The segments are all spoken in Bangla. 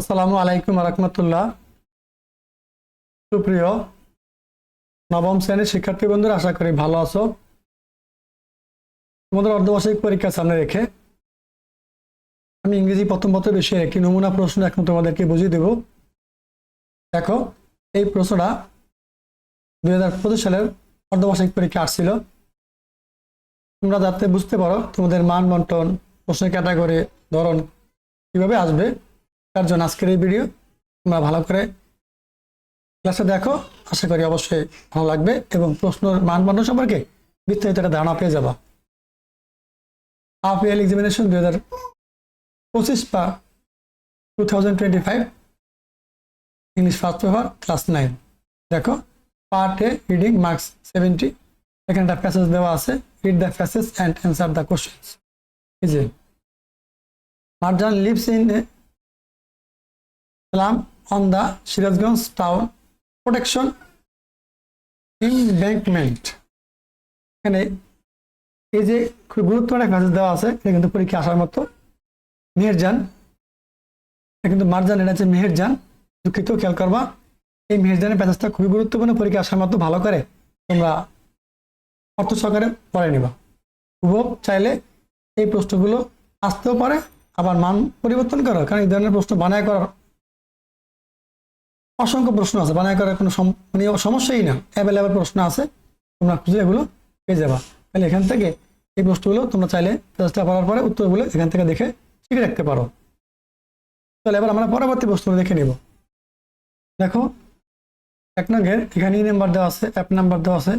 আসসালামু আলাইকুম রহমতুল্লাহ। সুপ্রিয় নবম শ্রেণীর শিক্ষার্থী বন্ধুরা, আশা করি ভালো আছো। তোমাদের অর্ধবার্ষিক পরীক্ষা সামনে রেখে আমি ইংরেজি প্রথম পত্র বিষয়ে একটি নমুনা প্রশ্ন এখন তোমাদেরকে বুঝিয়ে দেব। দেখো, এই প্রশ্নটা 2025 সালের অর্ধবার্ষিক পরীক্ষা আসছিল। তোমরা যাতে বুঝতে পারো তোমাদের মান বন্টন, প্রশ্নের ক্যাটাগরি, ধরন কিভাবে আসবে, তার জন্য আজকের এই ভিডিও। তোমরা ভালো করে ক্লাসে দেখো, আশা করি অবশ্যই ভালো লাগবে এবং প্রশ্নের মান বন্টন সম্পর্কে বিস্তারিত একটা ধারণা পেয়ে যাবা। হাফ ইয়ারলি এক্সামিনেশন 2025 বা 2025 ইংলিশ ফার্স্ট পেপার ক্লাস 9। দেখো, পার্ট এ রিডিং মার্কস 70। এখানে একটা প্যাসেজ দেওয়া আছে, read the passage and answer the questions. এই যে মারজান লিভস ইন সালাম on the Sirajganj town protection embankment. এখানে এই যে খুব গুরুত্বপূর্ণ একটা প্যাসেজ দেওয়া আছে, এটা কিন্তু পরীক্ষা আসার মতো। মেহেরজান, এটা কিন্তু মারজান, এটা হচ্ছে মেহেরজান, দুঃখিত, খেয়াল করবা। এই মেহেরজানের প্যাসেজটা খুবই গুরুত্বপূর্ণ, পরীক্ষা আসার মতো। ভালো করে তোমরা অর্থ সহকারে পড়ে নিবা। খুব চাইলে এই প্রশ্নগুলো আসতেও পারে, আবার মান পরিবর্তন করো, কারণ এই ধরনের প্রশ্ন বানায় করার অসংখ্য প্রশ্ন আছে, বানায় করার কোনো মানে সমস্যাই না, অ্যাভেলেবেল প্রশ্ন আছে, তোমরা খুঁজে এগুলো পেয়ে যাবা। তাহলে এখান থেকে এই প্রশ্নগুলো তোমরা চাইলে চেষ্টা করার পরে উত্তরগুলো এখান থেকে দেখে শিখে রাখতে পারো। তাহলে এবার আমরা পরবর্তী প্রশ্ন দেখে নিব। দেখো, 1 নংয়ের এখানে ই নাম্বার দেওয়া আছে, অ্যাপ নাম্বার দেওয়া আছে,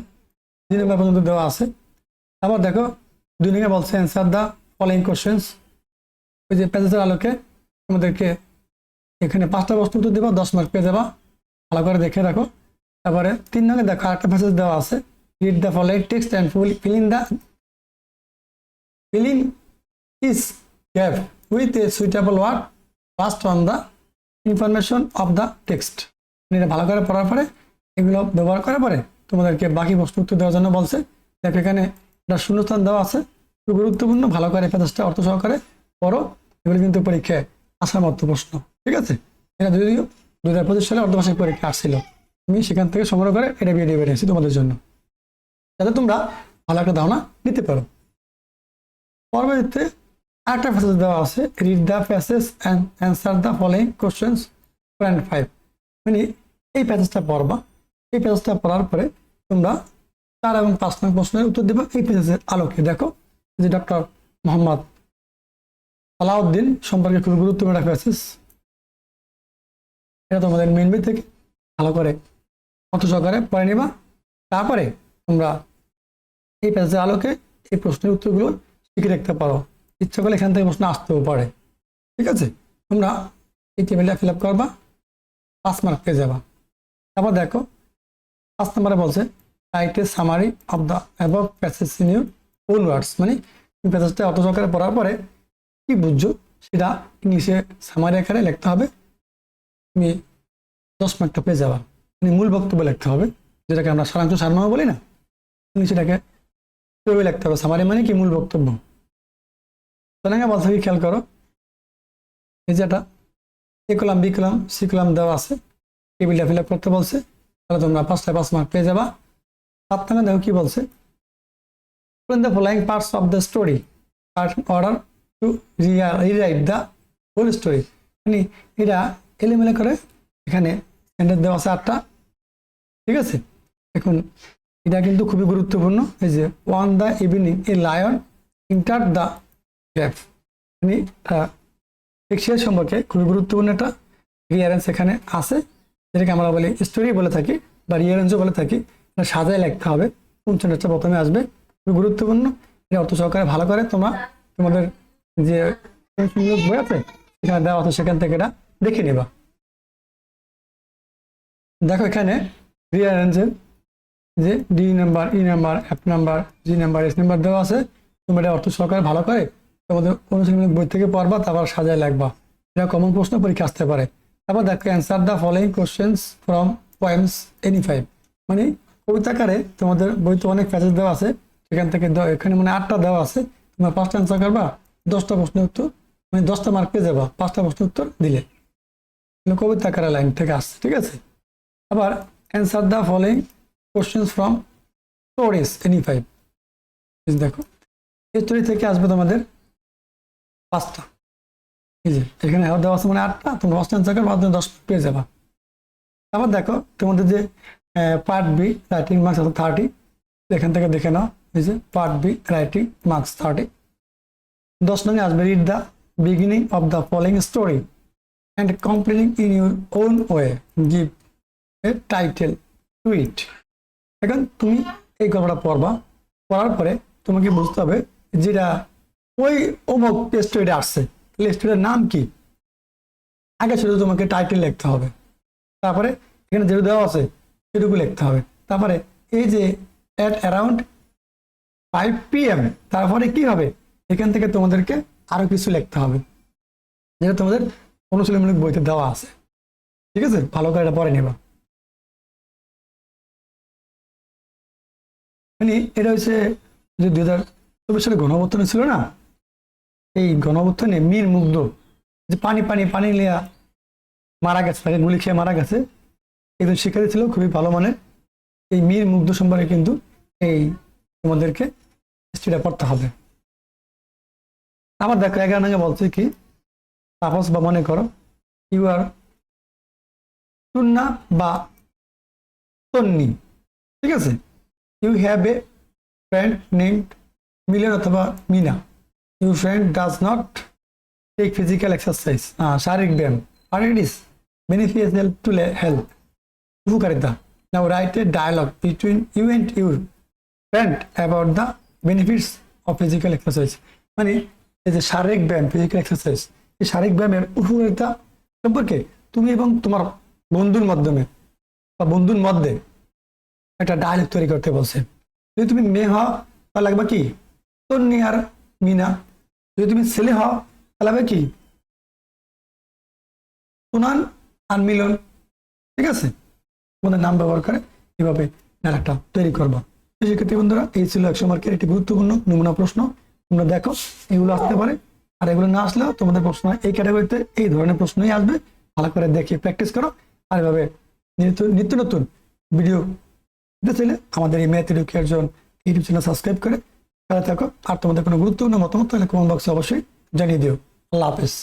2 নাম্বার পর্যন্ত দেওয়া আছে। আবার দেখো 2 নংয়ে বলছে অ্যান্সার দ্য ফলোইং কোশ্চেন্স। ওই যে প্যাসেজের আলোকে তোমাদেরকে এখানে 5টা প্রশ্ন উত্তর দেবা, 10 মার্ক পেয়ে যাবা। ভালো করে দেখে রাখো। তারপরে 3 নংয়ে দেখো আরেকটা প্যাসেজ দেওয়া আছে, read the following text and fill in is gap with a suitable word based on the information of the text। এটা ভালো করে পড়ার পরে এগুলো ব্যবহার করার পরে তোমাদেরকে বাকি প্রশ্ন উত্তর দেওয়ার জন্য বলছে। দেখো এখানে একটা শূন্যস্থান দেওয়া আছে, খুব গুরুত্বপূর্ণ। ভালো করে প্যাসেজটা অর্থ সহকারে পড়ো, এগুলো কিন্তু পরীক্ষায় আসার মতো প্রশ্ন, ঠিক আছে? এটা যদিও 2025 সালে অর্ধবার্ষিক পরীক্ষা আসছিল, আমি সেখান থেকে সংগ্রহ করে এটা ভিডিও বেরিয়েছি তোমাদের জন্য, যাতে তোমরা ভালো একটা ধারণা নিতে পারো। পরবর্তীতে আরেকটা প্যাসেজ দেওয়া আছে, read the passage and answer the following questions 4 and 5। মানে এই প্যাসেজটা পড়বা, এই প্যাসেজটা পড়ার পরে তোমরা 4 এবং 5 নং প্রশ্নের উত্তর দেবা এই প্যাসেজের আলোকে। দেখো যে ডক্টর মোহাম্মদ সালাউদ্দিন সম্পর্কে খুব গুরুত্বপূর্ণ একটা প্যাসেজ, এটা তোমাদের মেন বই থেকে ভালো করে অর্থ সহকারে পড়ে নিবা। তারপরে তোমরা এই প্যাসেজের আলোকে এই প্রশ্নের উত্তরগুলো শিখে রাখতে পারো, ইচ্ছা করলে এখান থেকে প্রশ্ন আসতেও পারে, ঠিক আছে? তোমরা এই টেবিলটা ফিল আপ করবা, 5 মার্ক পেয়ে যাবা। তারপর দেখো 5 নম্বরে বলছে write a summary of the above passage in your own words. মানে এই প্যাসেজটা অর্থ সহকারে পড়ার পরে কি বুঝছো সেটা ইংলিশে সামারি আকারে লিখতে হবে। তুমি 10 মার্কটা পেয়ে যাবা। মানে মূল বক্তব্য লিখতে হবে, যেটাকে আমরা সারাংশ সারমর্ম বলি না, সেটাকে কিভাবে লিখতে হবে। সামারি মানে কি? মূল বক্তব্য। তাহলে বলতে কি, খেয়াল করো, এই যেটা A column, B column, C column দেওয়া আছে, টেবিলটা ফিল আপ করতে বলছে। তাহলে তোমরা 5টায় 5 মার্ক পেয়ে যাবা। 7 নম্বরে দেখো কি বলছে, the following parts of the story are in order to rewrite the whole story। মানে এটা এলোমেলো করে এখানে সেন্টেন্স দেওয়া আছে 8টা, ঠিক আছে? এখন এটা কিন্তু খুবই গুরুত্বপূর্ণ। এই যে on the evening a lion entered the gap, মানে শেক্সপিয়ার সম্পর্কে খুবই গুরুত্বপূর্ণ একটা রিয়ারেন্স এখানে আছে, যেটাকে আমরা বলি স্টোরি বলে থাকি বা রিয়ারেন্সও বলে থাকি। এটা সাজায় লিখতে হবে, কোন সেন্টেন্সটা প্রথমে আসবে, খুবই গুরুত্বপূর্ণ। এটা অর্থ সহকারে ভালো করে তোমরা তোমাদের যে বই আছে সেখানে দেওয়া আছে, সেখান থেকে এটা দেখে নেবা। দেখো এখানে রিয়ারেন্সের যে D number, E number, F number, G number, S number দেওয়া আছে। তুমি এটা অর্থ সহকারে ভালো করে তোমাদের অনুশীলনী বই থেকে পড়বা, তারপর সাজায় লাগবা। এটা কমন প্রশ্ন পরীক্ষা আসতে পারে। তারপর দেখো answer the following questions from poems any 5। মানে কবিতাকারে তোমাদের বই তো অনেক প্যাসেজ দেওয়া আছে, সেখান থেকে এখানে মানে 8টা দেওয়া আছে। তোমরা 5টা অ্যান্সার করবা, 10টা প্রশ্নের উত্তর, মানে 10টা মার্ক পেয়ে যাবা 5টা প্রশ্নের উত্তর দিলে। কবিতা আকারে লাইন থেকে আসছে, ঠিক আছে। আবার answer the following questions from stories any 5। দেখো স্টোরি থেকে আসবে তোমাদের 5টা, এই যে এখানে দেওয়া আছে মানে 8টা, তোমরা 5টা অ্যান্সার করে 10 পেয়ে যাবা। আবার দেখো তোমাদের যে পার্ট বি রাইটিং মার্কস আছে 30, এখান থেকে দেখে নাও, এই যে পার্ট বি রাইটিং মার্কস 30। 10 নম্বরে আসবে read the beginning of the following story and completing in your own way, give a title to it. এখন তুমি এই গল্পটা পড়বা, পড়ার পরে তোমাকে বুঝতে হবে যেটা ওই অমুক স্টোরিটা আসছে, তাহলে স্টোরিটার নাম কি। আগে শুধু তোমাকে টাইটেল লিখতে হবে, তারপরে এখানে যেটা দেওয়া আছে সেটুকু লিখতে হবে। তারপরে এই যে অ্যাট অ্যারাউন্ড 5 PM, তারপরে কি হবে, এখান থেকে তোমাদেরকে আরো কিছু লিখতে হবে যেটা তোমাদের অনুশীলনমূলক বইতে দেওয়া আছে, ঠিক আছে। ভালো করে এটা পড়ে নেবা। মানে এটা হচ্ছে যে 2024 সালে গণঅভ্যুত্থান ছিল না, এই গণঅভ্যুত্থানে মীর মুগ্ধ যে পানি লিয়া মারা গেছে, তাকে গুলি খেয়ে মারা গেছে, একজন শিক্ষার্থী ছিল খুবই ভালো মানের। এই মীর মুগ্ধ সম্পর্কে কিন্তু এই তোমাদেরকে হিস্ট্রিটা পড়তে হবে। আবার দেখো 11 নম্বরে বলছে কি, সাপোজ বা মনে করো ইউ আর টুন্না বা তন্নি, ঠিক আছে। You have a friend named Milon অথবা Mina. Your friend does not take physical exercise, শারীরিক ব্যায়াম, আর it is beneficial to health, উপকারিতা। Now write a dialogue between you and your friend about the benefits of physical exercise. মানে এই যে শারীরিক ব্যায়াম, ফিজিক্যাল এক্সারসাইজ, এই শারীরিক ব্যায়ামের উপকারিতা সম্পর্কে তুমি এবং তোমার বন্ধুর মাধ্যমে বা বন্ধুর মধ্যে একটা ডায়ালগ তৈরি করতে বলছে। যদি তুমি মেয়ে হও তাহলে লাগবে কি তন্নি আর মিনা, যদি তুমি ছেলে হও তাহলে লাগবে কি সুনান আর মিলন, ঠিক আছে। তোমাদের নাম ব্যবহার করে এভাবে ডায়ালগটা তৈরি করবা। শিক্ষার্থী বন্ধুরা, এই ছিল 100 মার্কের একটি গুরুত্বপূর্ণ নমুনা প্রশ্ন। তোমরা দেখো এগুলো আসতে পারে, আর এগুলো না আসলেও তোমাদের প্রশ্ন এই ক্যাটাগরিতে এই ধরনের প্রশ্নই আসবে। ভালো করে দেখে প্র্যাকটিস করো, আর এভাবে নিত্য নতুন ভিডিও দিতে চাইলে আমাদের এই math education YouTube channel subscribe করে থাকো। আর তোমাদের কোনো গুরুত্বপূর্ণ মতামত তাহলে কমেন্ট বক্সে অবশ্যই জানিয়ে দিও। আল্লাহ হাফেজ।